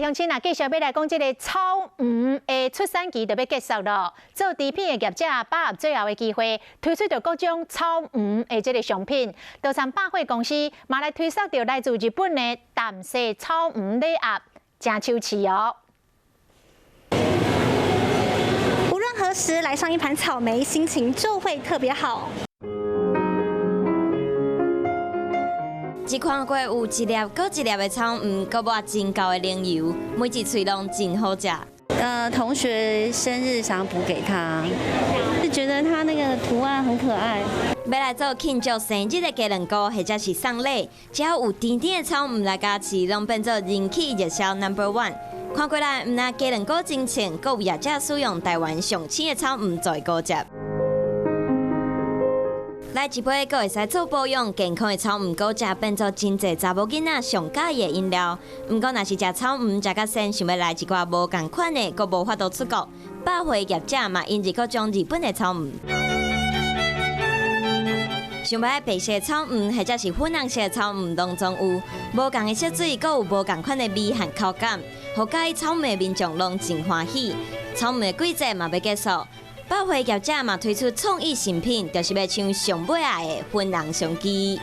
乡亲啊，继续要来讲这个草鱼的出产期就要结束了。做甜品的业者把握最后的机会，推出着各种草鱼的这个商品。多参百货公司嘛来推出着来自日本的淡色草鱼礼盒，真手气哦。无论何时来上一盘草莓，心情就会特别好。 一看过有一粒搁一粒的草鱼，搁抹真高的奶油，每一喙拢真好食。同学生日想要补给他，就觉得他那个图案很可爱。要来做庆祝生日的家人糕，或者是送礼，只要有甜甜的草鱼来加持，拢变做人气热销 No.1。看过来，唔但家人糕真清，搁有业者使用台湾上青的草鱼做糕食。 来一杯，阁会使做保养健康的草鱼糕，食变做真侪查某囡仔上喜的饮料。毋过，若是食草鱼食甲鲜，想要来一寡无共款的，阁无法度出国。百货业者嘛，因日阁将日本的草鱼，想要白色草鱼或者是粉红色草鱼当中有无共的色水，阁有无共款的味和口感，互介意草莓的民众拢真欢喜。草莓的季节嘛要结束。 百货业者嘛推出创意新品，就是要像上尾仔的粉红相机。